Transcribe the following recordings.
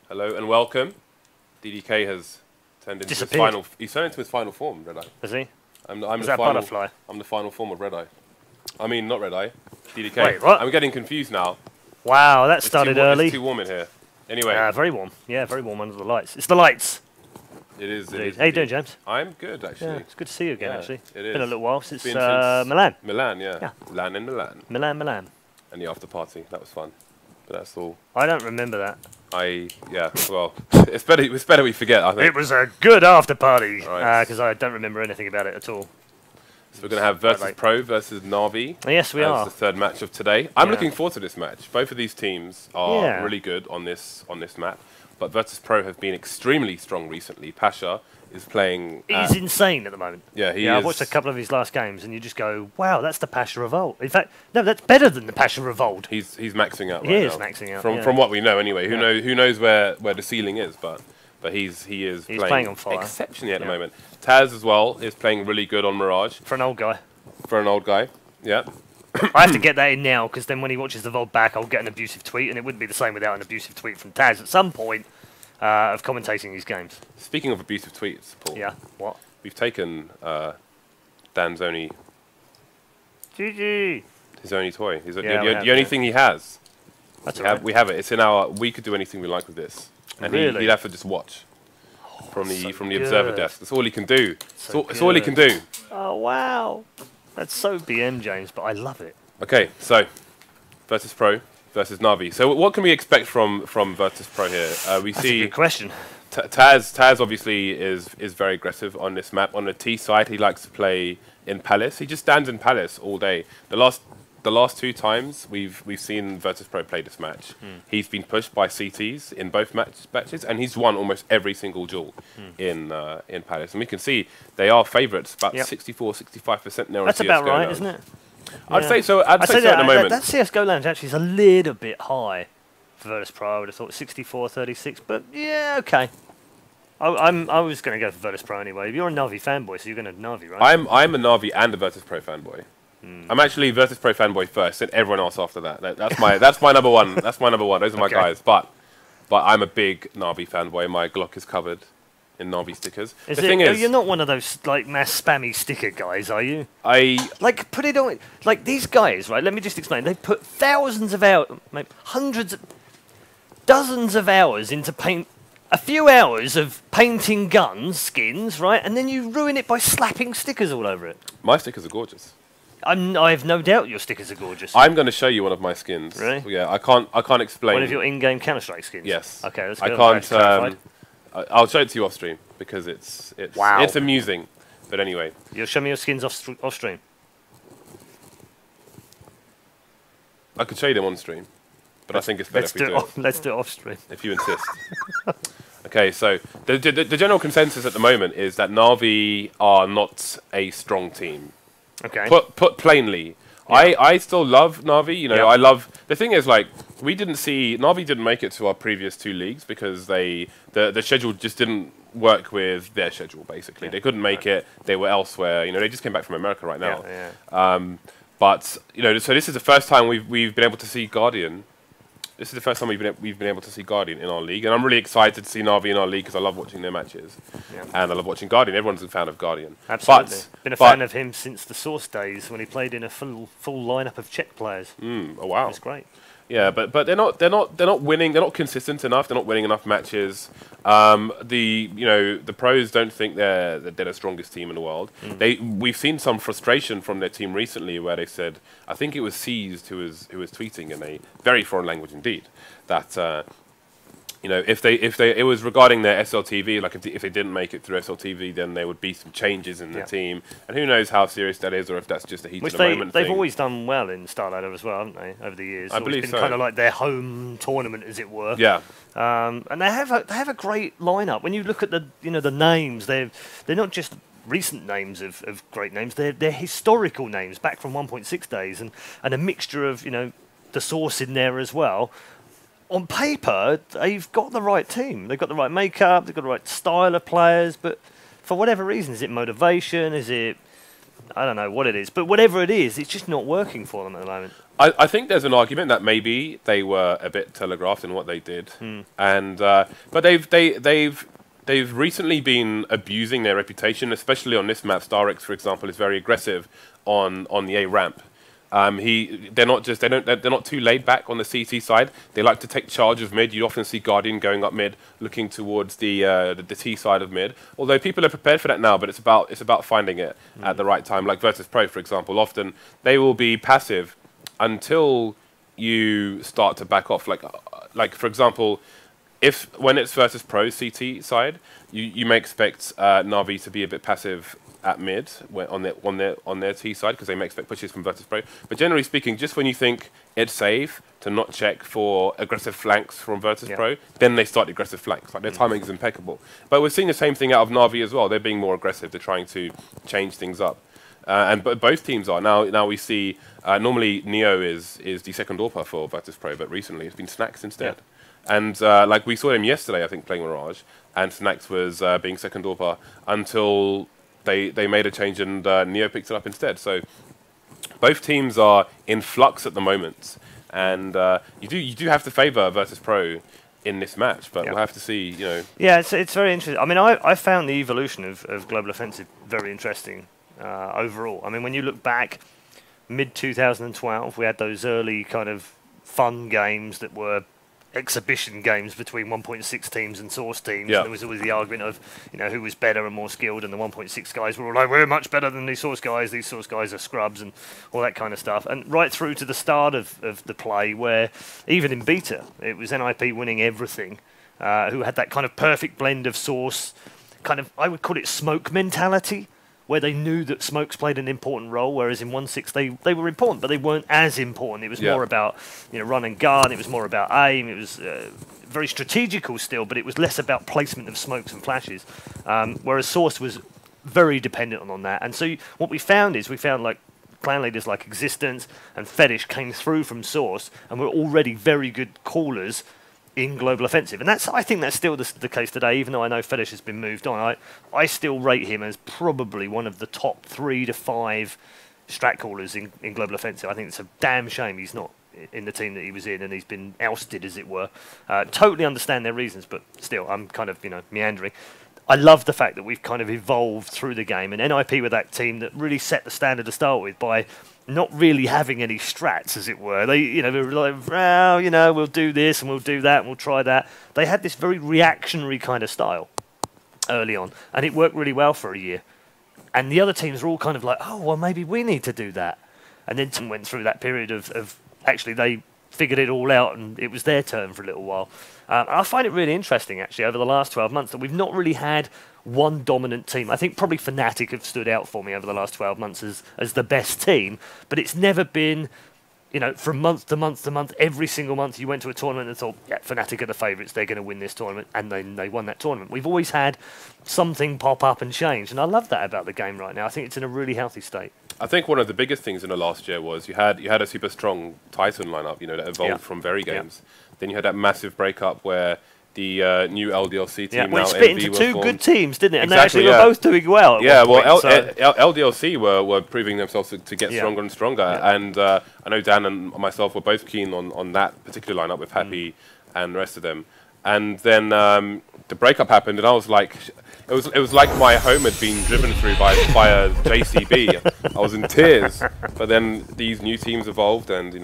Hello and welcome. DDK has turned into his final. He's turned into his final form, Red Eye. Is he? I'm Is the that final. butterfly? I'm the final form of Red Eye. I mean, not Red Eye. DDK. Wait, what? I'm getting confused now. Wow, that started early. It's too warm in here. Anyway. Very warm. Yeah, very warm under the lights. It's the lights. It is. How you doing, James? I'm good, actually. Yeah, it's good to see you again, actually. It is. Been a little while since Milan. Milan, yeah. Milan in Milan. Milan. And the after party. That was fun. But that's all. I don't remember that. Well, it's better we forget, I think. It was a good after party, Right. because I don't remember anything about it at all. So we're going to have VirtusPro versus NaVi. Yes, we are. As the third match of today. I'm looking forward to this match. Both of these teams are really good on this map. But VirtusPro have been extremely strong recently. Pasha is playing... He's insane at the moment. Yeah, he is. I've watched a couple of his last games, and you just go, wow, that's the Pasha Revolt. In fact, no, that's better than the Pasha Revolt. He's maxing out right now. He is maxing out, From what we know, anyway. Who knows where the ceiling is, but he is playing on fire. Exceptionally at the moment. TaZ as well is playing really good on Mirage. For an old guy. Yeah. I have to get that in now, because then when he watches the VOD back, I'll get an abusive tweet, and it wouldn't be the same without an abusive tweet from TaZ at some point of commentating these games. Speaking of abusive tweets, Paul. Yeah, what? We've taken Dan's only... GG! His only toy. The only thing he has. That's all right. We have it. It's in our... We could do anything we like with this. And he'd have to just watch from the observer desk. That's all he can do. That's all he can do. Oh, wow. That's so BM, James, but I love it. Okay, so VirtusPro versus NaVi. So what can we expect from VirtusPro here? That's a good question. TaZ obviously is very aggressive on this map. On the T side, he likes to play in Palace. He just stands in Palace all day. The last two times we've seen VirtusPro play this match, he's been pushed by CTs in both matches, and he's won almost every single duel in Palace. And we can see they are favourites, about 64-65% now. That's about right, isn't it? I'd say so. I'd say so at the moment. That CS:GO lounge actually is a little bit high for VirtusPro. I would have thought 64-36, but yeah, okay. I was going to go for VirtusPro anyway. You're a NaVi fanboy, so you're going to NaVi, right? I'm a NaVi and a VirtusPro fanboy. I'm actually VirtusPro fanboy first, and everyone else after that. That's my number one. That's my number one. Those are my guys. But I'm a big NaVi fanboy. My Glock is covered in NaVi stickers. The thing is, you're not one of those like mass spammy sticker guys, are you? Like put it on. Like these guys, right? Let me just explain. They put thousands of hours, hundreds, dozens of hours into paint. A few hours of painting guns, skins, right? And then you ruin it by slapping stickers all over it. My stickers are gorgeous. I have no doubt your stickers are gorgeous. I'm going to show you one of my skins. Really? Yeah, I can't explain. One of your in-game Counter-Strike skins. Yes. Okay, let's go. I can't. I'll show it to you off stream because it's amusing. But anyway, you'll show me your skins off stream. I could show you them on stream, but I think it's better if we do it. Let's do it off stream if you insist. Okay, so the general consensus at the moment is that NaVi are not a strong team. Okay. Put plainly, I still love NaVi. You know, I love. The thing is, like, NaVi didn't make it to our previous two leagues because the schedule just didn't work with their schedule. Basically, they couldn't make it. They were elsewhere. You know, they just came back from America right now. But you know, so this is the first time we've been able to see Guardian. This is the first time we've been able to see Guardian in our league, and I'm really excited to see NaVi in our league because I love watching their matches, and I love watching Guardian. Everyone's a fan of Guardian. Absolutely, been a fan of him since the Source days when he played in a full lineup of Czech players. Oh wow, it's great. Yeah, but they're not winning. They're not consistent enough. They're not winning enough matches. The pros don't think they're the strongest team in the world. We've seen some frustration from their team recently where they said, I think it was Seized who was tweeting in a very foreign language indeed, that you know, if it was regarding their SLTV, like if they didn't make it through SLTV, then there would be some changes in the team, and who knows how serious that is, or if that's just a heat of the moment thing. They've always done well in StarLadder as well, haven't they, over the years? I believe it's so. been kind of like their home tournament, as it were. Yeah. And they have a great lineup. When you look at the names, they're not just recent names of great names. They're historical names back from 1.6 days, and a mixture of the Source in there as well. On paper, they've got the right team. They've got the right makeup. They've got the right style of players. But for whatever reason, is it motivation? Is it... I don't know what it is. But whatever it is, it's just not working for them at the moment. I think there's an argument that maybe they were a bit telegraphed in what they did, and but they've recently been abusing their reputation, especially on this map. starix, for example, is very aggressive on the A ramp. They're not too laid back on the CT side. They like to take charge of mid. You often see Guardian going up mid, looking towards the T side of mid. Although people are prepared for that now, but it's about finding it at the right time. Like VirtusPro, for example, often they will be passive until you start to back off. Like for example, when it's VirtusPro CT side, you may expect NaVi to be a bit passive at mid on their T side, because they may expect pushes from VirtusPro. But generally speaking, just when you think it's safe to not check for aggressive flanks from VirtusPro, then they start the aggressive flanks. Like, their timing is impeccable. But we're seeing the same thing out of NaVi as well. They're being more aggressive. They're trying to change things up. But both teams are. Now we see, normally Neo is the second AWPer for VirtusPro, but recently it's been Snax instead. And like we saw him yesterday, I think, playing Mirage, and Snax was being second AWPer until they made a change and Neo picked it up instead. So both teams are in flux at the moment, and you do have to favour VirtusPro in this match, but we'll have to see. Yeah, it's very interesting. I mean, I found the evolution of Global Offensive very interesting overall. I mean, when you look back, mid 2012, we had those early kind of fun games that were exhibition games between 1.6 teams and Source teams. And there was always the argument of, who was better and more skilled, and the 1.6 guys were all like, we're much better than these Source guys are scrubs, and all that kind of stuff. And right through to the start of the play, where even in beta, it was NIP winning everything, who had that kind of perfect blend of Source, kind of, I would call it smoke mentality, where they knew that smokes played an important role, whereas in 1.6 they were important, but they weren't as important. It was more about run and gun. It was more about aim. It was very strategical still, but it was less about placement of smokes and flashes. Whereas Source was very dependent on that. And so what we found like clan leaders like Existence and Fetish came through from Source and were already very good callers in Global Offensive, and I think that's still the case today. Even though I know Fetish has been moved on, I still rate him as probably one of the top 3 to 5 strat callers in Global Offensive. I think it's a damn shame he's not in the team that he was in, and he's been ousted, as it were. Totally understand their reasons, but still, I'm kind of meandering. I love the fact that we've kind of evolved through the game, and NIP were that team that really set the standard to start with by not really having any strats, as it were. They were like, well, we'll do this and we'll do that and we'll try that. They had this very reactionary kind of style early on, and it worked really well for a year. And the other teams were all kind of like, oh, well, maybe we need to do that. And then some went through that period of actually they figured it all out, and it was their turn for a little while. I find it really interesting, actually, over the last 12 months that we've not really had one dominant team. I think probably Fnatic have stood out for me over the last 12 months as the best team, but it's never been, from month to month to month, every single month you went to a tournament and thought, yeah, Fnatic are the favourites, they're going to win this tournament, and then they won that tournament. We've always had something pop up and change, and I love that about the game right now. I think it's in a really healthy state. I think one of the biggest things in the last year was you had a super strong Titan lineup, that evolved from very games. Then you had that massive breakup where the new LDLC team well, now it split NV into 2 formed. good teams, didn't it? And Exactly, they actually were both doing well. LDLC were proving themselves to get stronger and stronger. And I know Dan and myself were both keen on that particular lineup with Happy and the rest of them. And then the breakup happened, and I was like, it was like my home had been driven through by a JCB. I was in tears. But then these new teams evolved, and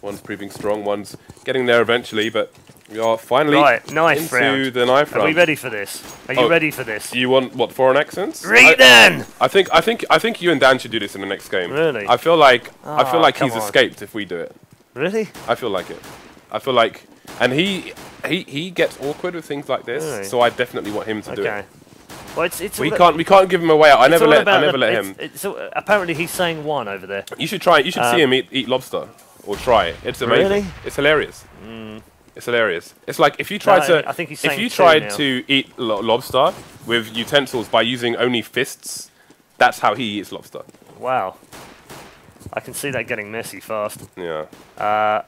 one's proving strong, one's getting there eventually. But we are finally into the knife round. Are we ready for this? Are you ready for this? You want what, foreign accents? Read then. I think you and Dan should do this in the next game. Really? I feel like he's escaped if we do it. Really? I feel like it. And he gets awkward with things like this, so I definitely want him to do it. Well, we can't give him away out. I never let him. So apparently he's saying 1 over there. You should try it. You should see him eat lobster, or try it. It's amazing. Really? It's hilarious. It's hilarious. It's like if you tried to eat lobster with utensils by using only fists, that's how he eats lobster. Wow. I can see that getting messy fast. Yeah.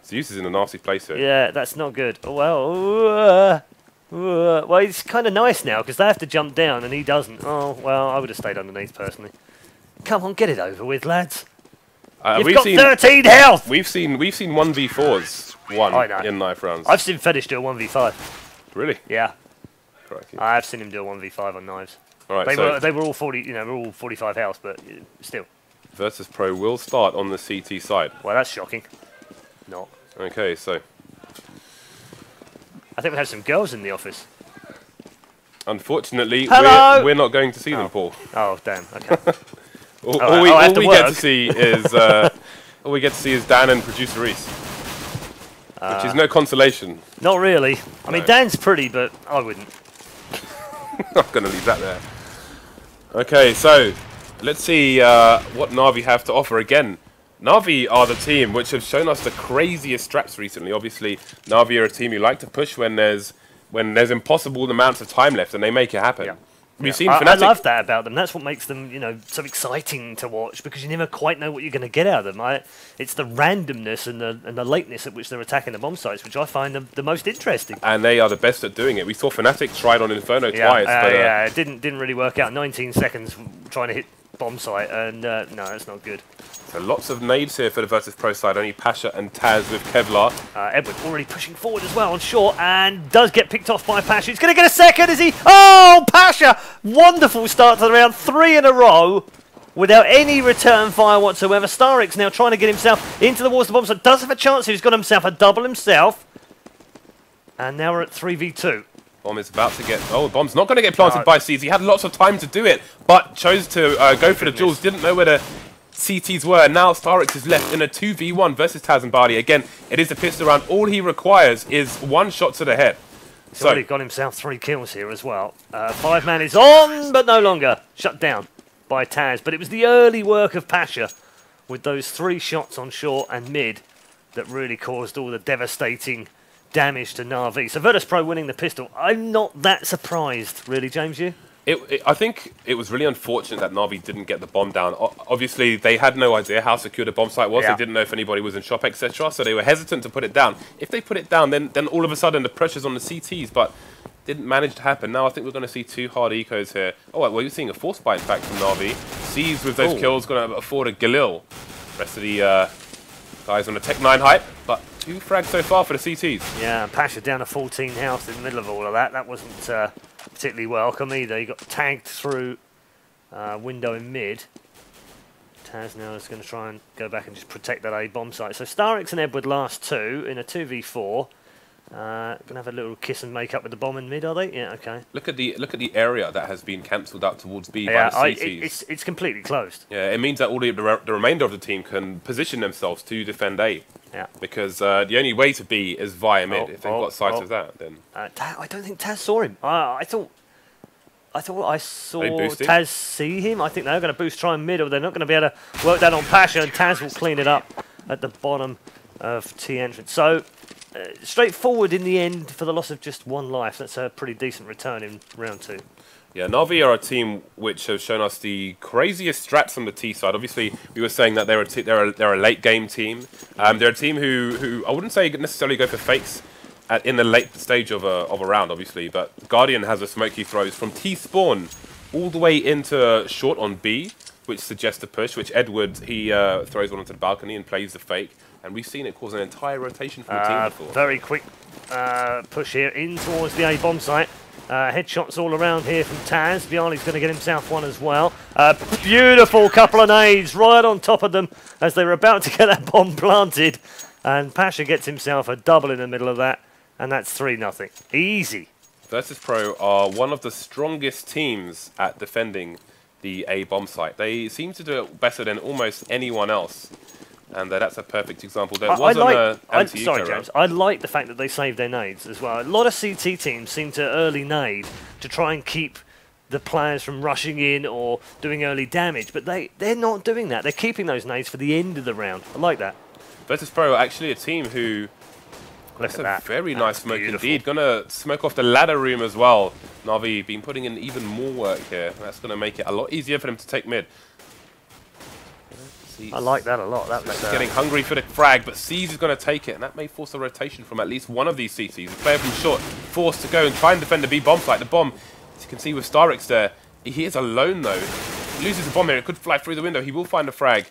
Zeus is in a nasty place here. Yeah, that's not good. Well, well, it's kind of nice now because they have to jump down and he doesn't. Oh, well, I would have stayed underneath personally. Come on, get it over with, lads. You've got 13 health! We've seen 1v4s won in knife rounds. I've seen Fetish do a 1v5. Really? Yeah. Crikey. I have seen him do a 1v5 on knives. All right, they were all 40, you know, all 45 health, but still. VirtusPro will start on the CT side. Well, that's shocking. Not. Okay, so I think we have some girls in the office. unfortunately, Hello! we're not going to see them, Paul. Oh, damn. Okay. all we get to see is all we get to see is Dan and producer Reese, which is no consolation. Not really. I mean, Dan's pretty, but I wouldn't. I'm going to leave that there. Okay, so let's see what NaVi have to offer again. NaVi are the team which have shown us the craziest straps recently. Obviously, NaVi are a team who like to push when there's impossible amounts of time left, and they make it happen. Yeah. We've seen I Fnatic. love that about them. That's what makes them, you know, so exciting to watch, because you never quite know what you're going to get out of them. It's the randomness and the lateness at which they're attacking the bomb sites, which I find the most interesting. And they are the best at doing it. We saw Fnatic try it on Inferno twice. But, yeah, it didn't really work out. 19 seconds trying to hit bomb site, and no, that's not good. So lots of nades here for the VirtusPro side. Only Pasha and TaZ with Kevlar. Edward already pushing forward as well on short, and does get picked off by Pasha. He's going to get a second, is he? Oh, Pasha! Wonderful start to the round, 3 in a row without any return fire whatsoever. starix now trying to get himself into the walls of the bomb, so does have a chance. He's got himself a double himself. And now we're at 3v2. Bomb is about to get... Oh, bomb's not going to get planted by Seeds. He had lots of time to do it, but chose to go for the jewels. Didn't know where the CTs were. Now starix is left in a 2v1 versus TaZ and byali. Again, it is a pistol round. All he requires is 1 shot to the head. He's already got himself 3 kills here as well. 5-man is on, but no longer. Shut down by TaZ. But it was the early work of Pasha with those 3 shots on short and mid that really caused all the devastating damage to NaVi. So VirtusPro winning the pistol. I'm not that surprised, really, James, you? I think it was really unfortunate that NaVi didn't get the bomb down. Obviously, they had no idea how secure the bomb site was. Yeah. They didn't know if anybody was in shop, etc. So they were hesitant to put it down. If they put it down, then all of a sudden the pressure's on the CTs, but didn't manage to happen. Now I think we're going to see 2 hard ecos here. Oh, well, you're seeing a force buy, in fact, from NaVi. Sees with those kills, going to afford a Galil. Rest of the guys on the Tech 9 hype, but 2 frags so far for the CTs. Yeah, and Pasha down to 14 health in the middle of all of that. That wasn't particularly welcome either. He got tagged through window in mid. TaZ now is going to try and go back and just protect that A bomb site. So starix and Edward last 2 in a 2v4. Going to have a little kiss and make up with the bomb in mid, are they? Yeah, okay. Look at the area that has been cancelled out towards B by the CTs. It's completely closed. Yeah, it means that all the remainder of the team can position themselves to defend A. Yeah. Because the only way to B is via mid. If they've got sight of that, then I don't think TaZ saw him. I thought I saw boosting? TaZ see him. I think they're going to boost try mid, or they're not going to be able to work that on Pasha, and TaZ will clean it up at the bottom of T entrance. So straightforward in the end for the loss of just 1 life. That's a pretty decent return in round 2. yeah, NaVi are a team which have shown us the craziest strats on the T side. Obviously, we were saying that they're a late game team. They're a team who I wouldn't say necessarily go for fakes in the late stage of a round, obviously, but Guardian has a smoke he throws from T spawn all the way into short on B, which suggests a push, which Edward, he throws one onto the balcony and plays the fake, and we've seen it cause an entire rotation from the team before. Very quick push here in towards the A bomb site. Headshots all around here from TaZ. Bieli's going to get himself 1 as well. Beautiful couple of nades right on top of them as they were about to get that bomb planted, and Pasha gets himself a double in the middle of that. And that's 3-0. Easy. VirtusPro are one of the strongest teams at defending the A bomb site. They seem to do it better than almost anyone else. And that's a perfect example. There wasn't sorry, James. I like the fact that they saved their nades as well. A lot of CT teams seem to early nade to try and keep the players from rushing in or doing early damage. But they're not doing that. They're keeping those nades for the end of the round. I like that. VirtusPro are actually a team who... Look at that. Very nice smoke indeed. Gonna smoke off the ladder room as well. NaVi been putting in even more work here. That's gonna make it a lot easier for them to take mid. I like that a lot. That was getting hungry for the frag, but Seas is gonna take it, and that may force a rotation from at least one of these CTs. The player from short forced to go and try and defend the B bomb site. The bomb, as you can see with starix there, he is alone though. He loses the bomb here. It could fly through the window. He will find a frag.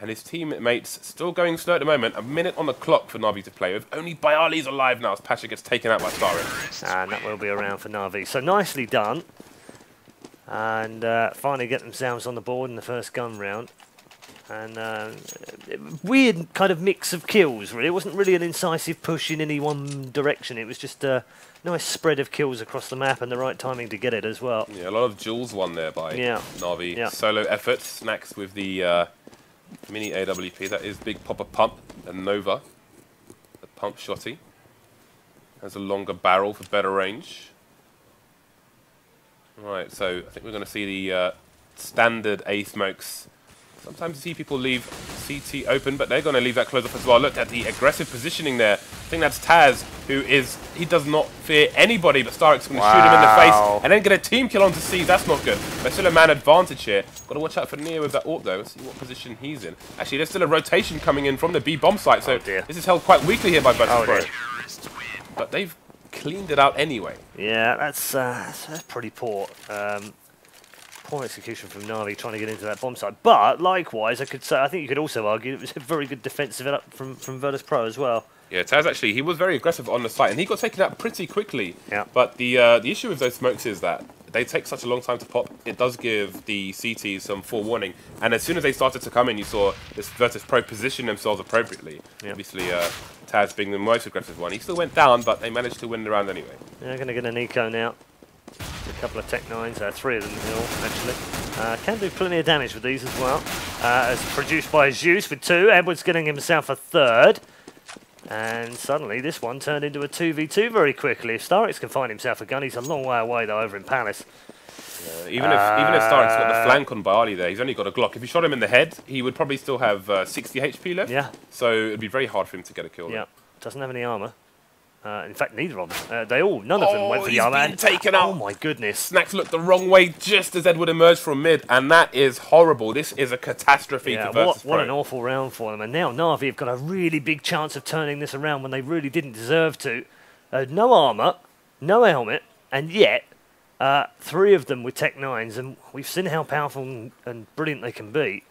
And his teammates still going slow at the moment. A minute on the clock for NaVi to play with. Only byali's alive now as Pasha gets taken out by starix. And that will be around for NaVi. So nicely done. And finally get themselves on the board in the first gun round. And weird kind of mix of kills, really. It wasn't really an incisive push in any one direction. It was just a nice spread of kills across the map and the right timing to get it as well. Yeah, a lot of jewels won there by NaVi. Yeah. Solo effort. Snax with the mini AWP. That is big popper pump. And Nova, the pump shotty, has a longer barrel for better range. Right, so I think we're going to see the standard A smokes. Sometimes you see people leave CT open, but they're going to leave that close off as well. Look at the aggressive positioning there. I think that's TaZ, he does not fear anybody, but starix going to shoot him in the face and then get a team kill onto C. That's not good. There's still a man advantage here. Got to watch out for Neo with that AWP though. Let's see what position he's in. Actually, there's still a rotation coming in from the B bomb site, so this is held quite weakly here by VirtusPro. But they've cleaned it out anyway. Yeah, that's pretty poor. Poor execution from NaVi trying to get into that bomb site. But likewise, I think you could also argue it was a very good defensive up from VirtusPro as well. Yeah, TaZ actually, he was very aggressive on the site and he got taken out pretty quickly. Yeah. But the issue with those smokes is that they take such a long time to pop. It does give the CTs some forewarning. And as soon as they started to come in, you saw this VirtusPro position themselves appropriately. Yep. Obviously, TaZ being the most aggressive one. He still went down, but they managed to win the round anyway. They're going to get an eco now. A couple of Tech 9s, 3 of them actually. Can do plenty of damage with these as well. As produced by Zeus with 2. Edwards getting himself a 3rd. And suddenly this one turned into a 2v2 very quickly. If starix can find himself a gun, he's a long way away though over in Palace. Even if starix got the flank on byali there, he's only got a Glock. If he shot him in the head, he would probably still have 60 HP left. Yeah. So it'd be very hard for him to get a kill. Yeah. Doesn't have any armor. In fact, neither of them. None of them went for the armor. He's been taken out. Oh my goodness. Snax looked the wrong way just as Edward emerged from mid, and that is horrible. This is a catastrophe for VirtusPro. What an awful round for them. And now NaVi have got a really big chance of turning this around when they really didn't deserve to. No armor, no helmet, and yet 3 of them with Tech 9s, and we've seen how powerful and brilliant they can be.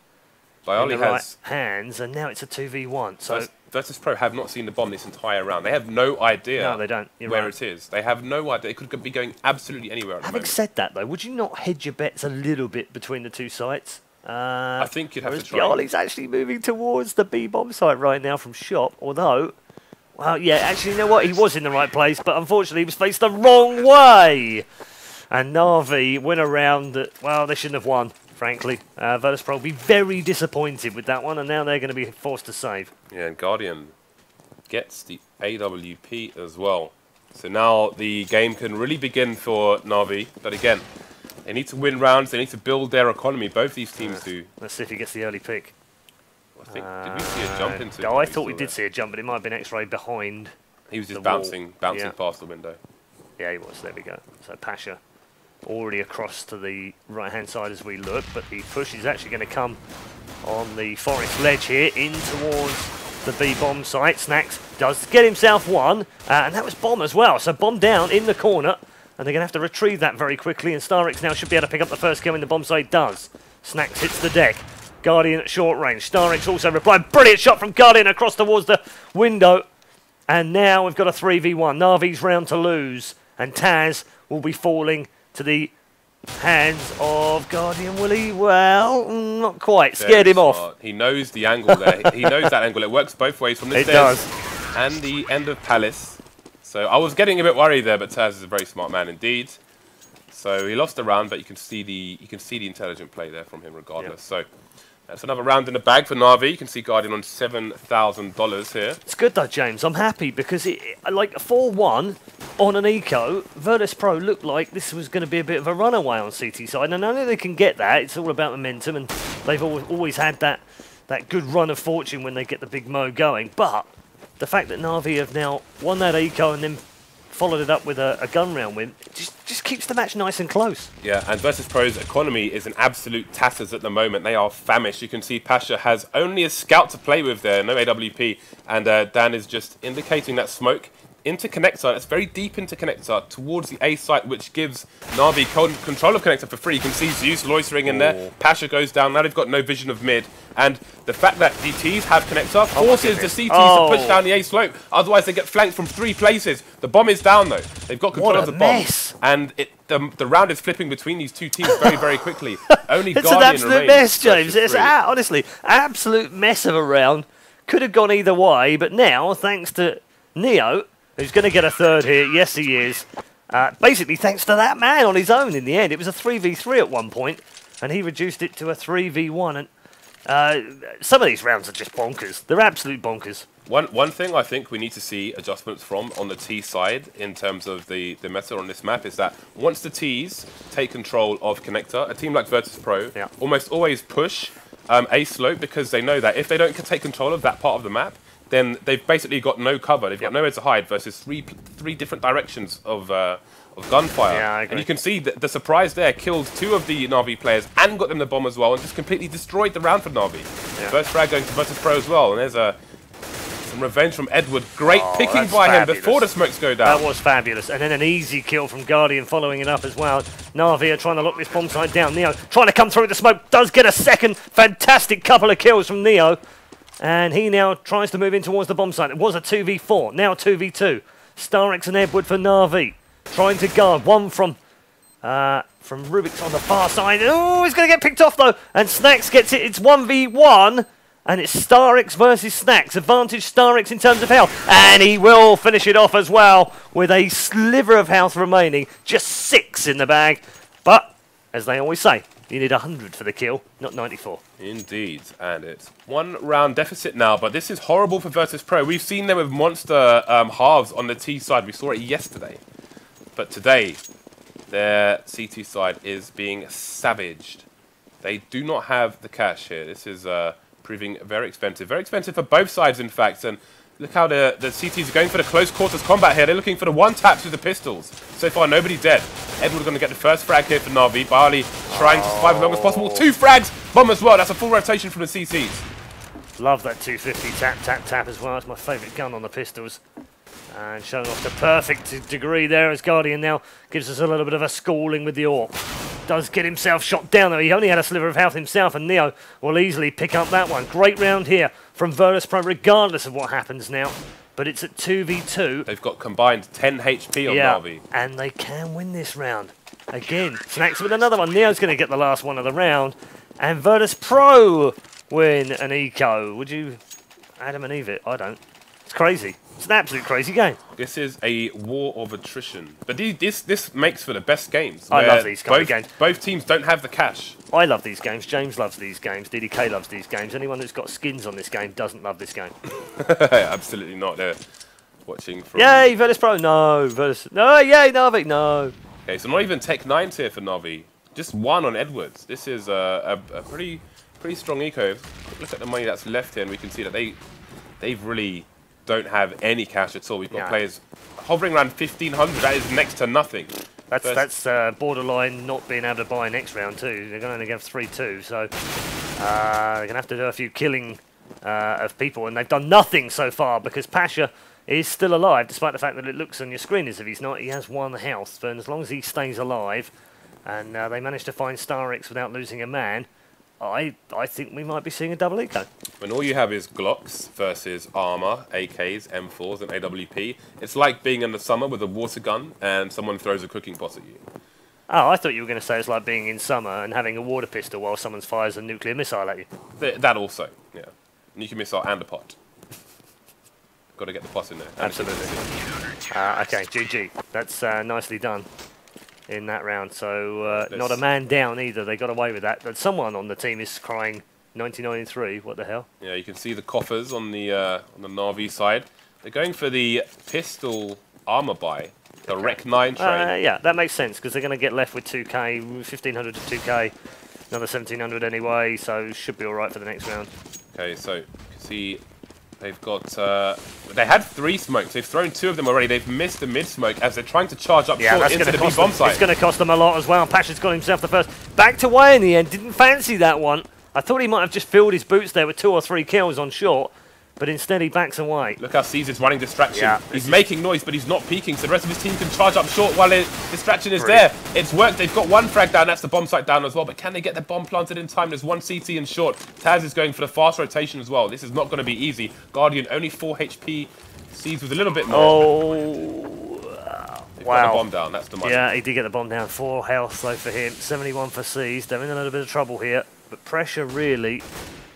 byali in the right hands, and now it's a 2v1. So VirtusPro have not seen the bomb this entire round. They have no idea no, they don't. where it is. They have no idea. It could be going absolutely anywhere at the moment. Having said that, though, would you not hedge your bets a little bit between the 2 sites? I think you'd have to try. byali's actually moving towards the B bomb site right now from shop, although, well, yeah, actually, you know what? He was in the right place, but unfortunately he was faced the wrong way. And NaVi went around, well, they shouldn't have won. Frankly, VirtusPro will be very disappointed with that one, and now they're going to be forced to save. Yeah, and Guardian gets the AWP as well. So now the game can really begin for NaVi. But again, they need to win rounds. They need to build their economy. Both these teams do. Let's see if he gets the early pick. I think, did we see a jump into? No, I thought we did see a jump, but it might have been X-ray behind. He was just bouncing past the window. Yeah, he was. There we go. So Pasha already across to the right-hand side as we look, but the push is actually going to come on the forest ledge here in towards the B bomb site. Snax does get himself one, and that was bomb as well. So bomb down in the corner, and they're going to have to retrieve that very quickly, and starix now should be able to pick up the first kill when the bomb site does. Snax hits the deck. Guardian at short range. starix also replied. Brilliant shot from Guardian across towards the window. And now we've got a 3v1. NaVi's round to lose, and TaZ will be falling to the hands of Guardian. Will he? Well, not quite. Scared him off. He knows the angle there. He knows that angle. It works both ways from the stairs and the end of Palace. So I was getting a bit worried there, but TaZ is a very smart man indeed. So he lost the round, but you can see the intelligent play there from him regardless. Yep. So that's another round in the bag for NaVi. You can see Guardian on $7,000 here. It's good though, James. I'm happy because like 4-1 on an eco, VirtusPro looked like this was going to be a bit of a runaway on CT side. And I know they can get that. It's all about momentum, and they've always had that good run of fortune when they get the big mo going. But the fact that NaVi have now won that eco and then followed it up with a gun round win, just keeps the match nice and close. Yeah, and VirtusPro's economy is an absolute tatters at the moment. They are famished. You can see Pasha has only a scout to play with there, no AWP, and Dan is just indicating that smoke into connector. It's very deep into connector towards the A site, which gives NaVi control of connector for free. You can see Zeus loitering in there. Pasha goes down. Now they've got no vision of mid. And the fact that DTs have connector forces the CTs to push down the A slope. Otherwise, they get flanked from 3 places. The bomb is down, though. They've got control of the bomb. And the round is flipping between these two teams very, very quickly. Only it's Guardian an absolute mess, James. It's honestly, absolute mess of a round. Could have gone either way, but now, thanks to Neo, who's going to get a third here. Yes, he is. Basically, thanks to that man on his own in the end. It was a 3v3 at one point, and he reduced it to a 3v1. And some of these rounds are just bonkers. They're absolute bonkers. One thing I think we need to see adjustments from on the T side in terms of the meta on this map is that once the Ts take control of connector, a team like VirtusPro almost always push A slope because they know that if they don't take control of that part of the map, then they've basically got no cover. They've got nowhere to hide versus three different directions of gunfire. Yeah, I agree. And you can see that the surprise there killed 2 of the NaVi players and got them the bomb as well and just completely destroyed the round for NaVi. Yeah. First frag going to VirtusPro as well, and there's some revenge from Edward. Great picking by him before the smokes go down. That was fabulous. And then an easy kill from Guardian following it up as well. NaVi are trying to lock this bomb site down. Neo trying to come through the smoke. Does get a second fantastic couple of kills from Neo. And he now tries to move in towards the bomb site. It was a 2v4, now 2v2. starix and Edward for NaVi. Trying to guard. One from Rubik's on the far side. Oh, he's going to get picked off though. And Snax gets it. It's 1v1. And it's starix versus Snax. Advantage starix in terms of health. And he will finish it off as well with a sliver of health remaining. Just 6 in the bag. But, as they always say, you need 100 for the kill, not 94. Indeed. And it's 1 round deficit now. But this is horrible for VirtusPro. We've seen them with monster halves on the T side. We saw it yesterday. But today, their CT side is being savaged. They do not have the cash here. This is proving very expensive. Very expensive for both sides, in fact. And look how the CTs are going for the close quarters combat here. They're looking for the one taps with the pistols. So far, nobody dead. Edward going to get the first frag here for NaVi. byali trying to survive as long as possible. 2 frags. Bomb as well. That's a full rotation from the CTs. Love that 250 tap, tap, tap as well. It's my favourite gun on the pistols. And showing off the perfect degree there as Guardian now gives us a little bit of a schooling with the AWP. Does get himself shot down though. He only had a sliver of health himself, and Neo will easily pick up that one. Great round here from VirtusPro regardless of what happens now. But it's at 2v2. They've got combined 10 HP on NaVi. And they can win this round. Again, Snax with another one. Neo's going to get the last one of the round. And VirtusPro win an eco. Would you Adam and Eve it? I don't. It's crazy. It's an absolute crazy game. This is a war of attrition. But this makes for the best games. I love these kind of games. Both teams don't have the cash. I love these games. James loves these games. DDK loves these games. Anyone who's got skins on this game doesn't love this game. Absolutely not. They're watching from... Yay, VirtusPro. No. No, yay, NaVi. No. Okay, so not even Tech 9s here for NaVi. Just 1 on Edwards. This is a pretty strong eco. Look at the money that's left here, and we can see that they've really... don't have any cash at all. We've got players hovering around 1,500. That is next to nothing. That's borderline not being able to buy next round too. They're going to have 3-2, so they're going to have to do a few killing of people, and they've done nothing so far because Pasha is still alive, despite the fact that it looks on your screen as if he's not. He has 1 health, and as long as he stays alive, and they manage to find starix without losing a man, I think we might be seeing a double eco. When all you have is Glocks versus armor, AKs, M4s, and AWP, it's like being in the summer with a water gun and someone throws a cooking pot at you. Oh, I thought you were going to say it's like being in summer and having a water pistol while someone fires a nuclear missile at you. That also, yeah. Nuclear missile and a pot. Got to get the pot in there. Absolutely. Okay, GG. That's nicely done in that round. So not a man down either. They got away with that. But someone on the team is crying 99-3. What the hell? Yeah, you can see the coffers on the NaVi side. They're going for the pistol armor buy, the Rec 9 train. Yeah, that makes sense because they're going to get left with 2k, 1,500 to 2k, another 1,700 anyway. So should be all right for the next round. Okay, so you can see they've got. They had 3 smokes. They've thrown 2 of them already. They've missed the mid smoke as they're trying to charge up short into the B bomb site. It's going to cost them a lot as well. Pasha's got himself the first. Backed away in the end. Didn't fancy that one. I thought he might have just filled his boots there with 2 or 3 kills on short. but instead he backs away. Look how Caesar's running distraction. Yeah, he's making noise, but he's not peeking, so the rest of his team can charge up short while his distraction is there. It's worked. They've got one frag down. That's the bomb site down as well, but can they get the bomb planted in time? There's one CT in short. TaZ is going for the fast rotation as well. This is not going to be easy. Guardian, only 4 HP. Sees with a little bit more. Oh, wow. Got the bomb down. That's the money. Yeah, he did get the bomb down. 4 health though for him. 71 for Seas. They're in a little bit of trouble here, but pressure really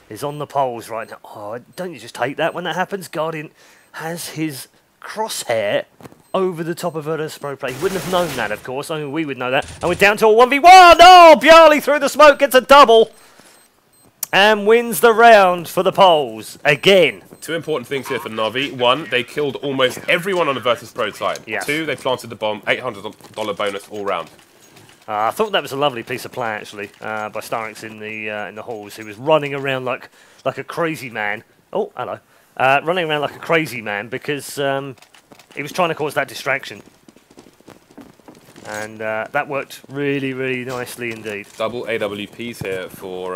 is on the poles right now. Oh, don't you just hate that when that happens? Guardian has his crosshair over the top of VirtusPro play. He wouldn't have known that, of course. Only we would know that. And we're down to a 1v1. Oh, Bieli through the smoke gets a double and wins the round for the poles again. 2 important things here for NaVi. 1, they killed almost everyone on the VirtusPro side. Yes. 2, they planted the bomb. $800 bonus all round. I thought that was a lovely piece of play, actually, by starix in the halls. He was running around like a crazy man. Oh, hello. Running around like a crazy man because he was trying to cause that distraction. And that worked really, really nicely indeed. Double AWPs here for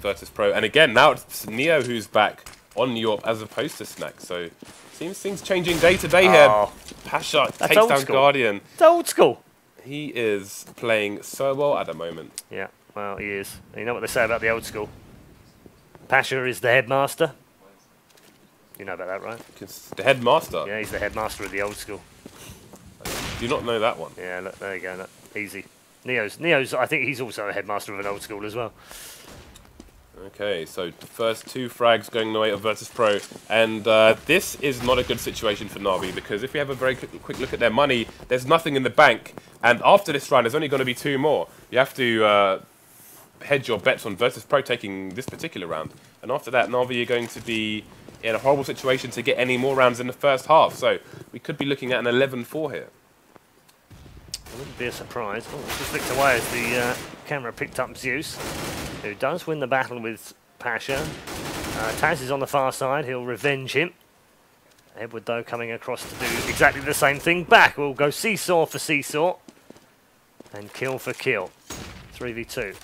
VirtusPro. And again, now it's Neo who's back on Europe as opposed to Snax. So, seems things changing day to day here. Pasha takes down Guardian. It's old school. He is playing so well at the moment. Yeah, well, he is. You know what they say about the old school? Pasha is the headmaster. You know about that, right? The headmaster? Yeah, he's the headmaster of the old school. Do you not know that one? Yeah, look, there you go. Look, easy. Neo's, I think he's also a headmaster of an old school as well. Okay, so the first 2 frags going the way of VirtusPro, and this is not a good situation for NaVi, because if we have a very quick look at their money, there's nothing in the bank, and after this round there's only going to be 2 more. You have to hedge your bets on VirtusPro taking this particular round, and after that NaVi are going to be in a horrible situation to get any more rounds in the first half, so we could be looking at an 11-4 here. It wouldn't be a surprise. Oh, it's just flicked away as the camera picked up Zeus, who does win the battle with Pasha. TaZ is on the far side. He'll revenge him. Edward, though, coming across to do exactly the same thing back. We'll go seesaw for seesaw and kill for kill. 3v2.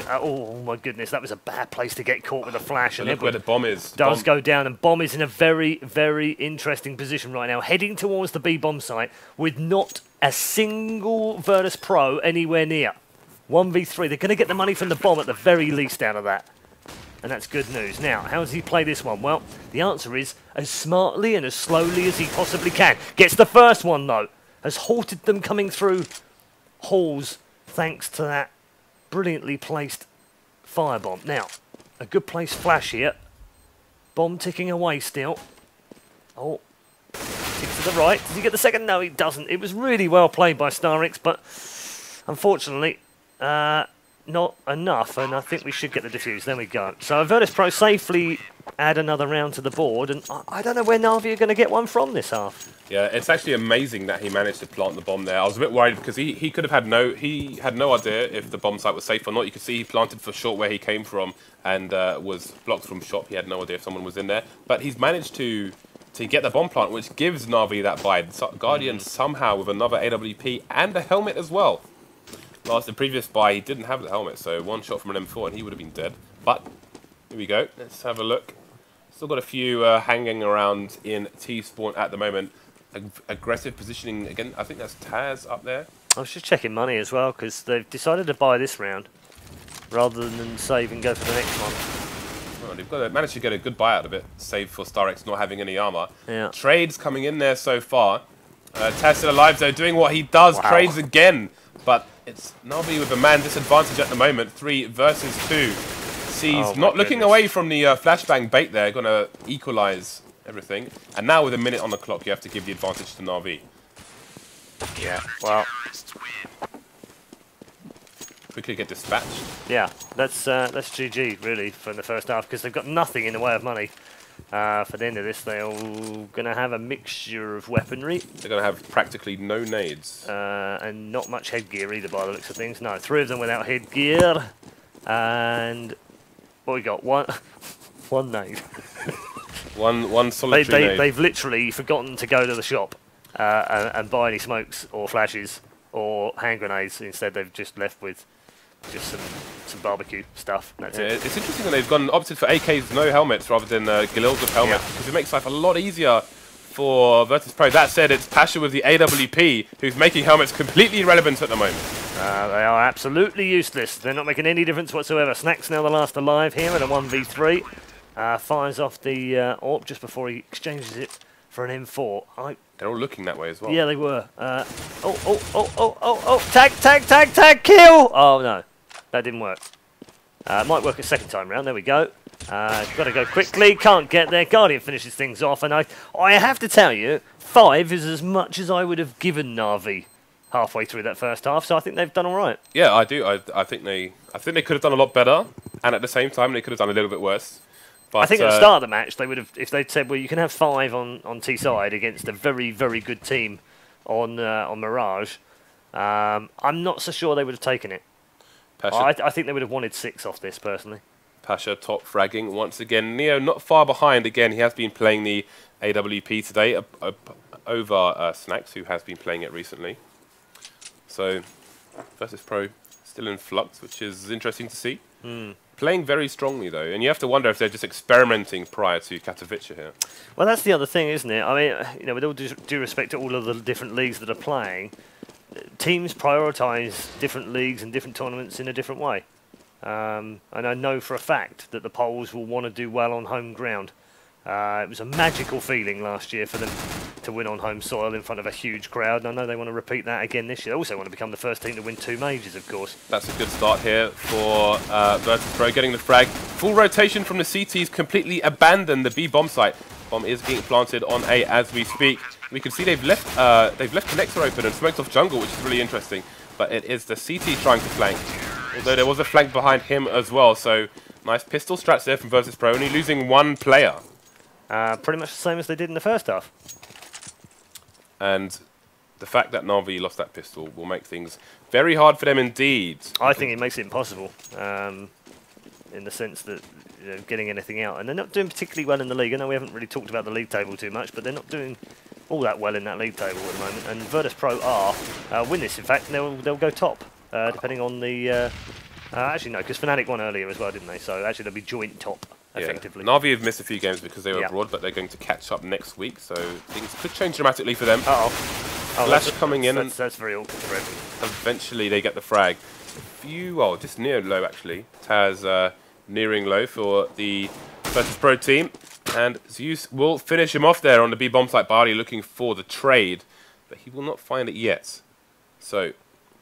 Yeah, oh, my goodness. That was a bad place to get caught with a flash. And look where the bomb is. Does go down, and Bomb is in a very, very interesting position right now, heading towards the B bomb site with not a single VirtusPro anywhere near. 1v3. They're going to get the money from the bomb at the very least out of that. And that's good news. Now, how does he play this one? Well, the answer is as smartly and as slowly as he possibly can. Gets the first one, though. Has halted them coming through halls thanks to that brilliantly placed firebomb. Now, a good placed flash here. Bomb ticking away still. Oh, ticks to the right. Does he get the second? No, he doesn't. It was really well played by starix, but unfortunately, not enough, and I think we should get the defuse. There we go. So VirtusPro safely add another round to the board, and I don't know where NaVi are going to get one from this half. Yeah, it's actually amazing that he managed to plant the bomb there. I was a bit worried because he could have had no idea if the bomb site was safe or not. You could see he planted for short where he came from and was blocked from shot. He had no idea if someone was in there, but he's managed to get the bomb plant, which gives NaVi that bite. Guardian somehow with another AWP and a helmet as well. The previous buy, he didn't have the helmet, so one shot from an M4 and he would have been dead. But here we go. Let's have a look. Still got a few hanging around in T-spawn at the moment. Aggressive positioning again. I think that's TaZ up there. I was just checking money as well because they've decided to buy this round rather than save and go for the next one. Well, they've got to manage to get a good buy out of it, save for starix not having any armor. Yeah. Trades coming in there so far. TaZ still alive though, doing what he does. Wow. Trades again, but it's NaVi with a man disadvantage at the moment. 3 versus 2. Sees not looking away from the flashbang bait there. Going to equalize everything. And now with a minute on the clock, you have to give the advantage to NaVi. Yeah, well, quickly get dispatched. Yeah, that's GG really for the first half because they've got nothing in the way of money. For the end of this, they're all going to have a mixture of weaponry. They're going to have practically no nades. And not much headgear either by the looks of things. No, 3 of them without headgear. And what we got? One nade. one solitary nade. They've literally forgotten to go to the shop and buy any smokes or flashes or hand grenades. Instead, they've just left with just some barbecue stuff. That's it. It's interesting that they've opted for AKs no helmets rather than Galils with helmets, because it makes life a lot easier for VirtusPro. That said, it's Pasha with the AWP who's making helmets completely irrelevant at the moment. They are absolutely useless. They're not making any difference whatsoever. Snax now the last alive here in a 1v3. Fires off the AWP just before he exchanges it for an M4. They're all looking that way as well. Yeah, they were. Tag, kill! Oh, no. That didn't work. Might work a second time round. There we go. Got to go quickly. Can't get there. Guardian finishes things off. And I have to tell you, 5 is as much as I would have given NaVi halfway through that first half. So I think they've done all right. Yeah, I do. I think they could have done a lot better. And at the same time, they could have done a little bit worse. But, I think at the start of the match, they would have, if they'd said, well, you can have 5 on T side against a very, very good team on Mirage. I'm not so sure they would have taken it. I think they would have wanted 6 off this, personally. Pasha top fragging once again. Neo not far behind. Again, he has been playing the AWP today over Snax, who has been playing it recently. So, VirtusPro still in flux, which is interesting to see. Playing very strongly, though, and you have to wonder if they're just experimenting prior to Katowice here. Well, that's the other thing, isn't it? I mean, with all due respect to all of the different leagues that are playing, teams prioritise different leagues and different tournaments in a different way. And I know for a fact that the Poles will want to do well on home ground. It was a magical feeling last year for them to win on home soil in front of a huge crowd, and I know they want to repeat that again this year. They also want to become the first team to win 2 majors, of course. That's a good start here for VirtusPro, getting the frag. Full rotation from the CTs, completely abandoned the B bomb site. Bomb is being planted on A as we speak. We can see they've left connector open and smoked off jungle, which is really interesting. But it is the CT trying to flank, although there was a flank behind him as well. So nice pistol strats there from VirtusPro, only losing 1 player. Pretty much the same as they did in the first half. And the fact that NaVi lost that pistol will make things very hard for them indeed. I think it makes it impossible, in the sense that getting anything out. And they're not doing particularly well in the league. I know we haven't really talked about the league table too much, but they're not doing all that well in that league table at the moment. And VirtusPro win this, in fact, and they'll go top, depending on the... actually, no, because Fnatic won earlier as well, didn't they? So actually, they'll be joint top. Effectively. NaVi have missed a few games because they were abroad, but they're going to catch up next week, so things could change dramatically for them. Flash coming in, and that's very awkward for everyone. Eventually they get the frag. Well, just near low actually. TaZ nearing low for the VirtusPro team, and Zeus will finish him off there on the B bomb site. byali looking for the trade, but he will not find it yet. So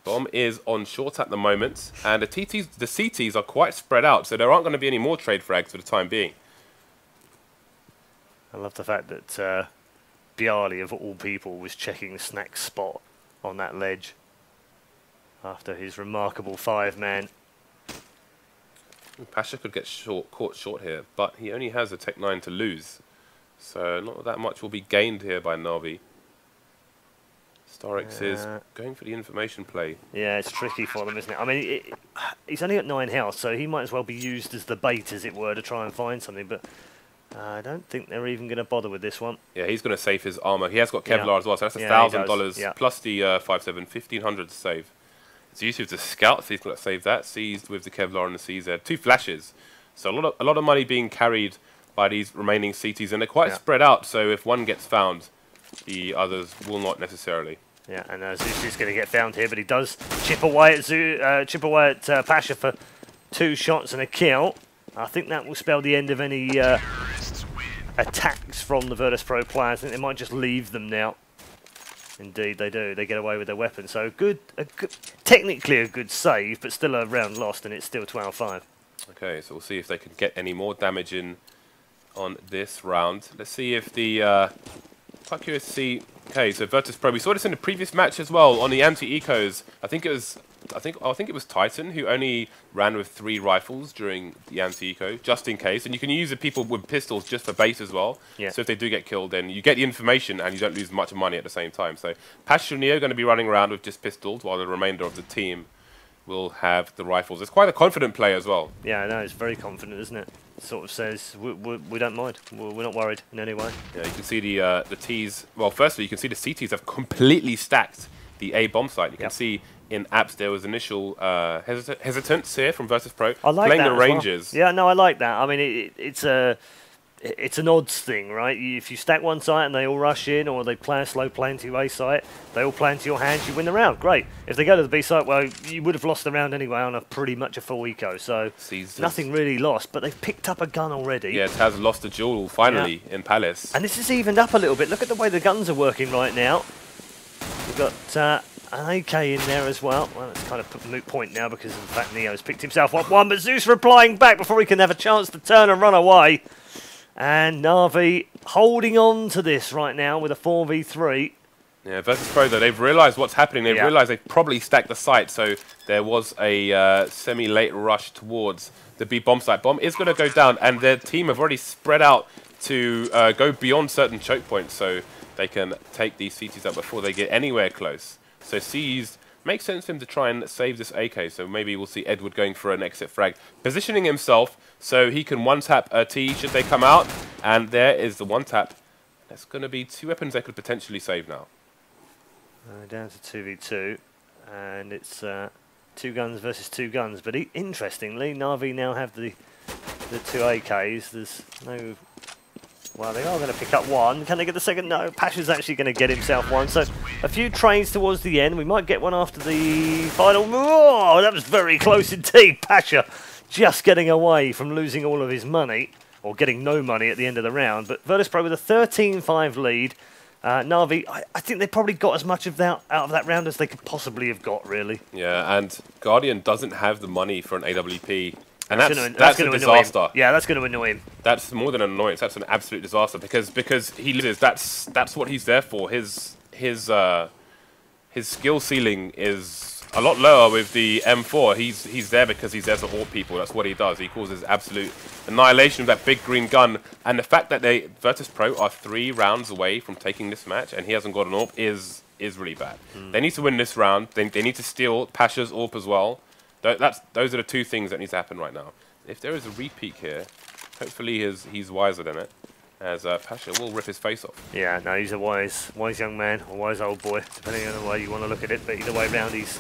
bomb is on short at the moment, and the CTs are quite spread out, so there aren't going to be any more trade frags for the time being. I love the fact that byali, of all people, was checking the Snax spot on that ledge after his remarkable 5-man. Pasha could get caught short here, but he only has a Tech 9 to lose, so not that much will be gained here by NaVi. starix is going for the information play. Yeah, it's tricky for them, isn't it? I mean, he's only at 9 health, so he might as well be used as the bait, as it were, to try and find something, but I don't think they're even going to bother with this one. Yeah, he's going to save his armor. He has got Kevlar as well, so that's $1,000 plus the 5.7, 1,500 to save. It's used with the scout, so he's got to save that. Seized with the Kevlar and the CZ. 2 flashes. So a lot of money being carried by these remaining CTs, and they're quite spread out, so if one gets found, the others will not necessarily. Yeah, and Zeus is going to get found here, but he does chip away at Pasha for 2 shots and a kill. I think that will spell the end of any attacks from the VirtusPro players. I think they might just leave them now. Indeed, they do. They get away with their weapon. So technically a good save, but still a round lost, and it's still 12-5. Okay, so we'll see if they can get any more damage in on this round. Let's see if the... quite curious to see... Okay, so VirtusPro, we saw this in the previous match as well on the anti-ecos. I think it was Titan who only ran with 3 rifles during the anti-eco, just in case. And you can use the people with pistols just for bait as well. Yeah. So if they do get killed, then you get the information and you don't lose much money at the same time. So Pasha and Neo are going to be running around with just pistols, while the remainder of the team will have the rifles. It's quite a confident play as well. Yeah, I know, it's very confident, isn't it? Sort of says, we don't mind. We're not worried in any way. Yeah, you can see the Ts... Well, firstly, you can see the CTs have completely stacked the A bomb site. You can see in apps there was initial hesitance here from VirtusPro playing the ranges. Well. Yeah, no, I like that. I mean, it's an odds thing, right? If you stack one site and they all rush in, or they play a slow play into your A site, they all play into your hands, you win the round. Great. If they go to the B site, well, you would have lost the round anyway on a pretty much a full eco, so nothing really lost. But they've picked up a gun already. Yeah, TaZ lost a duel finally in Palace. And this has evened up a little bit. Look at the way the guns are working right now. We've got an AK in there as well. Well, it's kind of a moot point now because in fact Neo's picked himself up one, but Zeus replying back before he can have a chance to turn and run away. And NaVi holding on to this right now with a 4v3. Yeah, VirtusPro though, they've realised what's happening. They've realised they've probably stacked the site, so there was a semi-late rush towards the B bomb site. Bomb is going to go down, and their team have already spread out to go beyond certain choke points, so they can take these CTs up before they get anywhere close. So C's makes sense for him to try and save this AK, so maybe we'll see Edward going for an exit frag, positioning himself so he can one-tap a T should they come out, and there is the one-tap. That's going to be 2 weapons they could potentially save now. Down to 2v2, and it's 2 guns versus 2 guns, but interestingly, NaVi now have the 2 AKs. There's no... Well, they are going to pick up one. Can they get the second? No, Pasha's actually going to get himself one. So a few trades towards the end. We might get one after the final. Oh, that was very close indeed. Pasha just getting away from losing all of his money, or getting no money at the end of the round. But VirtusPro with a 13-5 lead. NaVi, I think they probably got as much of that out of that round as they could possibly have got, really. Yeah, and Guardian doesn't have the money for an AWP. And that's a disaster. Yeah, that's going to annoy him. That's more than an annoyance. That's an absolute disaster because he loses. That's what he's there for. His skill ceiling is a lot lower with the M4. He's there because he's there to AWP people. That's what he does. He causes absolute annihilation with that big green gun. And the fact that VirtusPro are 3 rounds away from taking this match and he hasn't got an AWP is really bad. They need to win this round. They need to steal Pasha's AWP as well. Those are the 2 things that need to happen right now. If there is a repeat here, hopefully he's wiser than it, as Pasha will rip his face off. Yeah, no, he's a wise young man, or wise old boy, depending on the way you want to look at it. But either way round, he's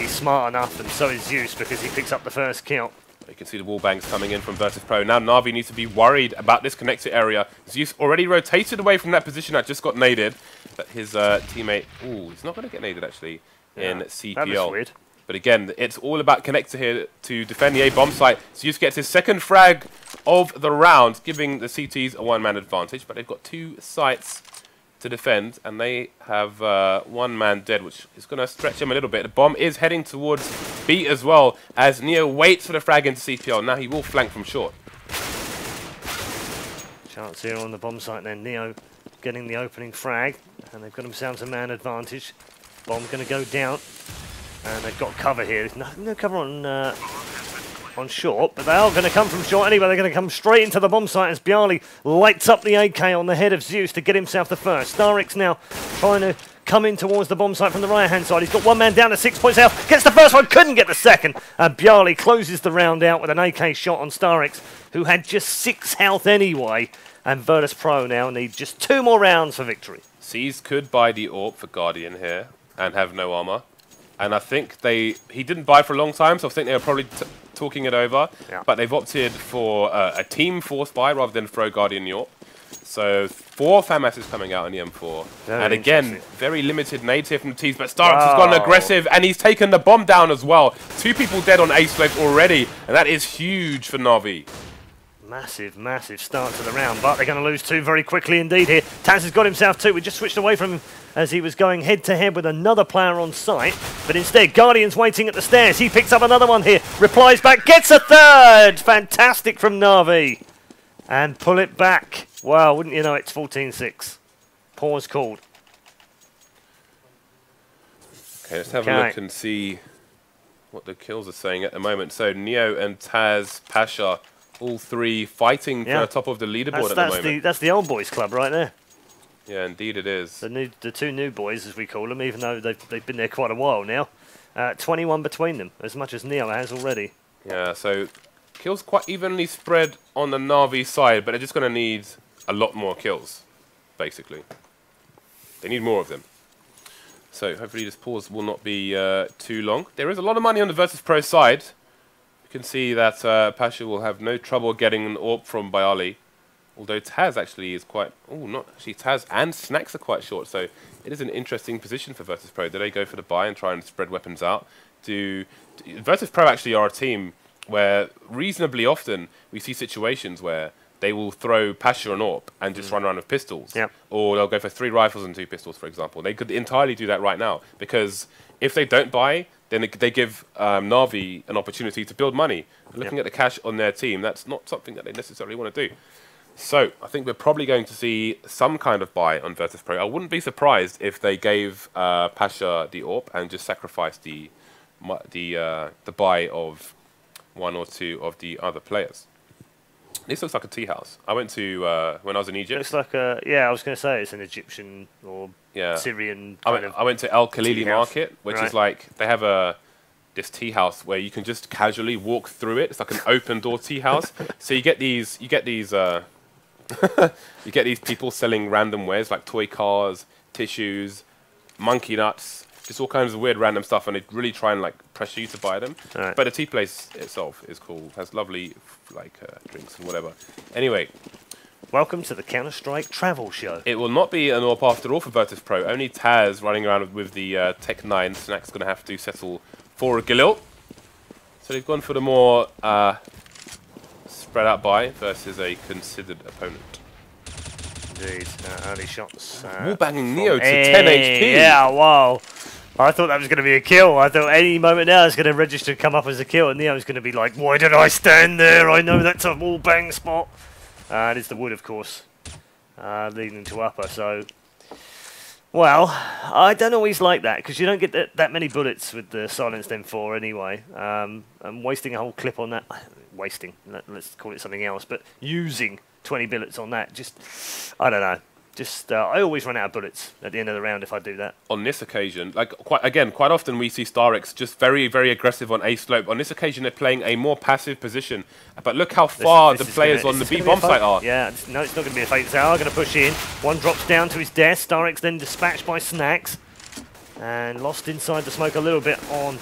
smart enough, and so is Zeus because he picks up the first kill. You can see the wall bangs coming in from VirtusPro. Now NaVi needs to be worried about this connector area. Zeus already rotated away from that position that just got naded, but his teammate, he's not going to get naded actually in CPL. That was weird. But again, it's all about connector here to defend the A bomb site. Zeus gets his 2nd frag of the round, giving the CTs a 1-man advantage. But they've got 2 sites to defend, and they have 1 man dead, which is going to stretch him a little bit. The bomb is heading towards B as well, as Neo waits for the frag into CPL. Now he will flank from short. Chance here on the bomb site then. Neo getting the opening frag, and they've got themselves a man advantage. Bomb going to go down. And they've got cover here. There's no cover on short, but they are going to come from short anyway. They're going to come straight into the bomb site as byali lights up the AK on the head of Zeus to get himself the first. starix now trying to come in towards the bomb site from the right-hand side. He's got 1 man down to 6 points health. Gets the first one, couldn't get the second. And byali closes the round out with an AK shot on starix, who had just 6 health anyway. And VirtusPro now need just 2 more rounds for victory. C's could buy the AWP for Guardian here and have no armor. And I think he didn't buy for a long time, so I think they were probably talking it over. Yeah. But they've opted for a team force buy rather than throw Guardian AWP. So 4 FAMASs coming out on the M4. And again, very limited nades here from the T's, but starix has gone aggressive and he's taken the bomb down as well. 2 people dead on ace wave already, and that is huge for NaVi. Massive, massive start to the round, but they're going to lose 2 very quickly indeed here. TaZ has got himself 2. We just switched away from him as he was going head-to-head with another player on site. But instead, Guardian's waiting at the stairs. He picks up another one here, replies back, gets a 3rd! Fantastic from NaVi. And pull it back. Wow, wouldn't you know it's 14-6. Pause called. Okay, let's have a look and see what the kills are saying at the moment. So Neo and TaZ, Pasha, all 3 fighting for the top of the leaderboard at the moment. That's the old boys club right there. Yeah, indeed it is. The 2 new boys, as we call them, even though they've been there quite a while now. 21 between them, as much as Neo has already. Yeah, so kills quite evenly spread on the NaVi side, but they're just going to need a lot more kills, basically. They need more of them. So hopefully this pause will not be too long. There is a lot of money on the VirtusPro side. You can see that Pasha will have no trouble getting an AWP from byali. Although TaZ actually is quite... Oh, not actually. TaZ and Snax are quite short, so it is an interesting position for VirtusPro. Do they go for the buy and try and spread weapons out? VirtusPro actually are a team where reasonably often we see situations where they will throw Pasha and AWP and just run around with pistols. Yep. Or they'll go for 3 rifles and 2 pistols, for example. They could entirely do that right now, because if they don't buy, then they give NaVi an opportunity to build money. Looking at the cash on their team, that's not something that they necessarily want to do. So I think we're probably going to see some kind of buy on VirtusPro. I wouldn't be surprised if they gave Pasha the AWP and just sacrificed the buy of 1 or 2 of the other players. This looks like a tea house. I went to when I was in Egypt. Looks like a I was going to say it's an Egyptian or Syrian. I went to Al Khalili Market, which is like they have this tea house where you can just casually walk through it. It's like an open door tea house. So you get these you get these people selling random wares like toy cars, tissues, monkey nuts, just all kinds of weird random stuff, and they really try and like pressure you to buy them. Right. But the tea place itself is cool. Has lovely like drinks and whatever. Anyway, welcome to the Counter-Strike travel show. It will not be an AWP after all for VirtusPro. Only TaZ running around with the Tech 9. Snax going to have to settle for a Galil. So they've gone for the more spread out buy versus a considered opponent. Indeed, early shots. Wallbanging Neo to 10 HP. Yeah, wow. I thought that was going to be a kill. I thought any moment now it's going to register come up as a kill, and Neo's going to be like, why did I stand there? I know that's a wallbang spot. And it's the wood, of course, leading to upper. So, well, I don't always like that, because you don't get that many bullets with the silenced M4 anyway. And wasting a whole clip on that, wasting, let's call it something else, but using 20 bullets on that, just, I don't know. Just, I always run out of bullets at the end of the round if I do that. On this occasion, like quite often we see starix just very, very aggressive on A slope. On this occasion, they're playing a more passive position. But look how far the players on the B bomb site are. Yeah, no, it's not going to be a fate. They are going to push in. One drops down to his death. starix then dispatched by Snax. And lost inside the smoke a little bit on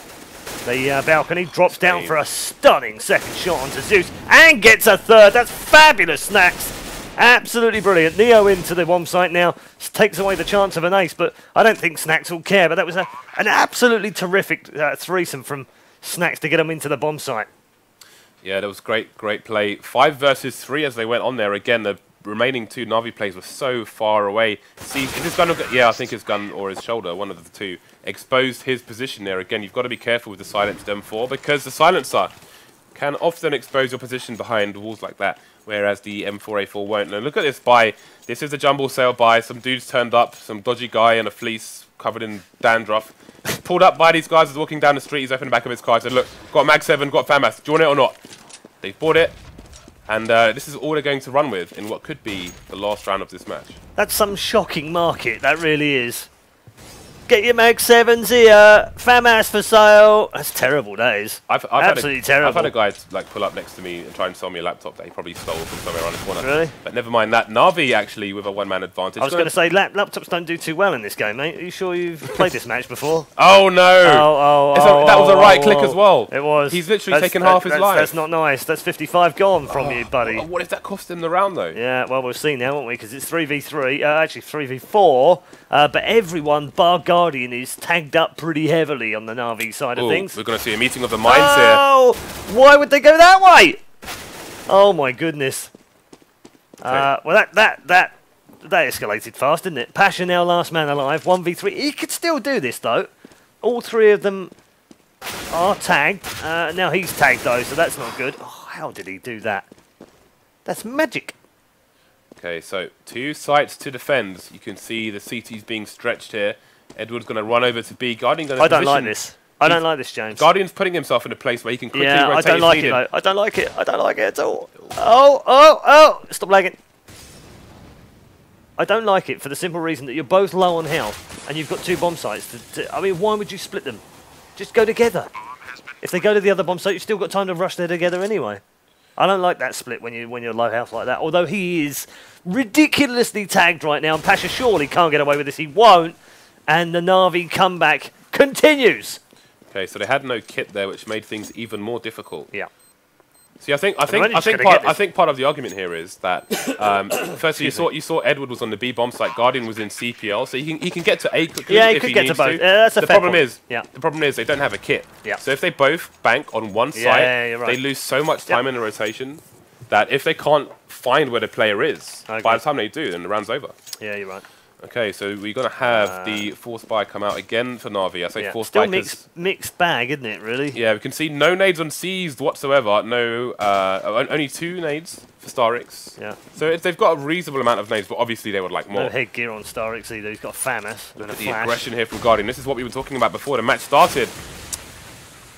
the balcony. Drops down for a stunning second shot onto Zeus. And gets a third. That's fabulous, Snax. Absolutely brilliant. Neo into the bomb site now. Takes away the chance of an ace, but I don't think Snax will care. But that was an absolutely terrific threesome from Snax to get them into the bomb site. Yeah, that was great play. 5 versus 3 as they went on there. Again, the remaining 2 NaVi plays were so far away. See, if his gun, I think his gun or his shoulder, one of the two, exposed his position there. Again, you've got to be careful with the silenced M4, because the silencer can often expose your position behind walls like that, whereas the M4A4 won't. Now look at this buy. This is a jumble sale buy. Some dudes turned up, some dodgy guy in a fleece covered in dandruff. Pulled up by these guys as walking down the street. He's opened the back of his car. He said, look, got Mag 7, got FAMAS. Do you want it or not? They've bought it. And this is all they're going to run with in what could be the last round of this match. That's some shocking market. That really is. Get your Mag 7s here. FAMAS for sale. That's terrible, that is. Absolutely terrible. I've had a guy like pull up next to me and try and sell me a laptop that he probably stole from somewhere around the corner. Really? But never mind that. NaVi actually with a one-man advantage. I was going to say, laptops don't do too well in this game, mate. Are you sure you've played this match before? Oh, no. That was a right click as well. It was. He's literally taken half his life. That's not nice. That's 55 gone from you, buddy. What if that cost him the round, though? Yeah, well, we'll see now, won't we? Because it's 3v3, actually 3v4. But everyone, bar Guardian, is tagged up pretty heavily on the NaVi side of things. We're going to see a meeting of the minds here. Oh, why would they go that way? Oh my goodness. Well, that escalated fast, didn't it? Pasha now last man alive, 1v3. He could still do this though. All 3 of them are tagged. Now he's tagged though, so that's not good. Oh, how did he do that? That's magic. Okay, so 2 sites to defend. You can see the CT's being stretched here. Edward's going to run over to B. Guardian going to I don't like this. I don't like this, James. Guardian's putting himself in a place where he can quickly rotate. I don't like it, though. I don't like it. I don't like it at all. Oh! Stop lagging. I don't like it for the simple reason that you're both low on health and you've got 2 bomb sites. I mean, why would you split them? Just go together. If they go to the other bomb site, you've still got time to rush there together anyway. I don't like that split when you're low health like that. Although he is ridiculously tagged right now, and Pasha surely can't get away with this. He won't. and the NaVi comeback continues. Okay, so they had no kit there, which made things even more difficult. Yeah. See, I think part of the argument here is that firstly you saw Edward was on the B bomb site, Guardian was in CPL, so he can get to A quickly if he get needs to both. to. That's a the fair problem point. is the problem is they don't have a kit. Yeah. So if they both bank on one site, right. they lose so much time in the rotation that if they can't find where the player is, by the time they do, then the round's over. Yeah, you're right. Okay, so we're going to have the force buy come out again for NaVi. I say force still buy mixed bag, isn't it, really? Yeah, we can see no nades on Seized whatsoever. No, only 2 nades for starix. Yeah. So they've got a reasonable amount of nades, but obviously they would like more. No headgear on starix either. He's got FAMAS and a the flash. aggression here from Guardian. This is what we were talking about before the match started.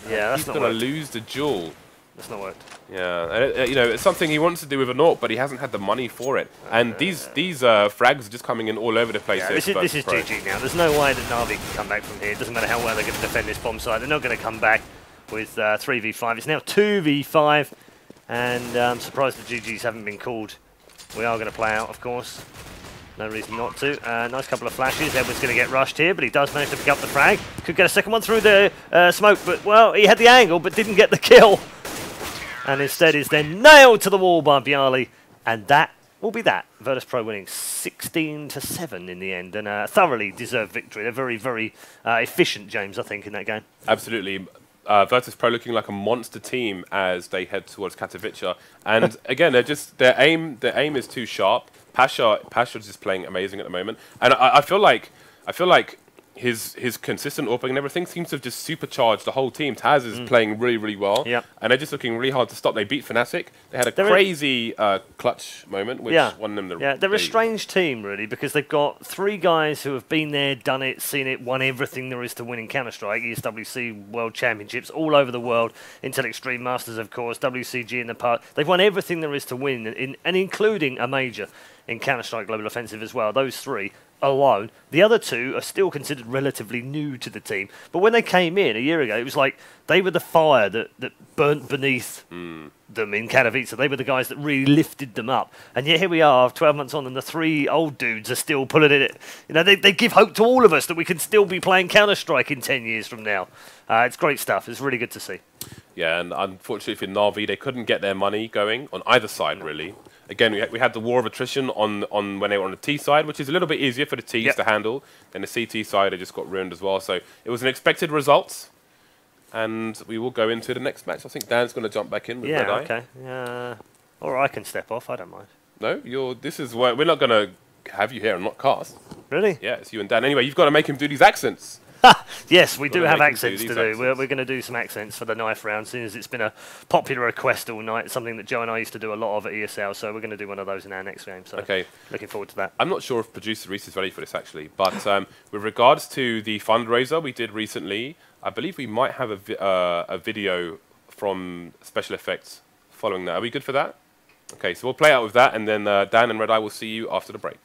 Yeah, that's not He's going to lose the duel. That's not worked. Yeah, and you know, it's something he wants to do with an AWP, but he hasn't had the money for it. And these frags are just coming in all over the place. Yeah, this is GG now. There's no way that NaVi can come back from here. It doesn't matter how well they're going to defend this bomb site. They're not going to come back with 3v5. It's now 2v5. And I'm surprised the GGs haven't been called. We are going to play out, of course. No reason not to. Nice couple of flashes. Edward's going to get rushed here, but he does manage to pick up the frag. Could get a second one through the smoke, but, well, he had the angle, but didn't get the kill. And instead is then nailed to the wall by byali. And that will be that. VirtusPro winning 16-7 in the end, and a thoroughly deserved victory. They're very, very efficient, James, I think, in that game. Absolutely. VirtusPro looking like a monster team as they head towards Katowice. And again, their aim is too sharp. Pasha's just playing amazing at the moment, and I feel like his consistent AWPing and everything seems to have just supercharged the whole team. TaZ is playing really, really well, and they're just looking really hard to stop. They beat Fnatic. They had a crazy clutch moment, which won them the... Yeah, they're a strange team, really, because they've got 3 guys who have been there, done it, seen it, won everything there is to win in Counter-Strike, ESWC World Championships, all over the world, Intel Extreme Masters, of course, WCG in the past. They've won everything there is to win, and including a major in Counter-Strike Global Offensive as well. Those 3 alone. The other 2 are still considered relatively new to the team. But when they came in a year ago, it was like they were the fire that burnt beneath them in Katowice. They were the guys that really lifted them up. And yet here we are, 12 months on, and the 3 old dudes are still pulling it. You know, they give hope to all of us that we can still be playing Counter-Strike in 10 years from now. It's great stuff. It's really good to see. Yeah, and unfortunately for NaVi, they couldn't get their money going on either side, really. Again, we had the war of attrition on when they were on the T side, which is a little bit easier for the Ts to handle. Then the CT side, they just got ruined as well. So it was an expected result, and we will go into the next match. I think Dan's going to jump back in with Red Eye. Okay. Yeah, or I can step off. I don't mind. No, this is why we're not going to have you here and not cast. Really? Yeah, it's you and Dan. Anyway, you've got to make him do these accents. Yes, we do have accents to do. We're going to do some accents for the knife round, since it's been a popular request all night. It's something that Joe and I used to do a lot of at ESL, so we're going to do one of those in our next game. So looking forward to that. I'm not sure if producer Reese is ready for this, actually, but with regards to the fundraiser we did recently, I believe we might have a video from Special Effects following that. Are we good for that? Okay, so we'll play out with that, and then Dan and Red Eye will see you after the break.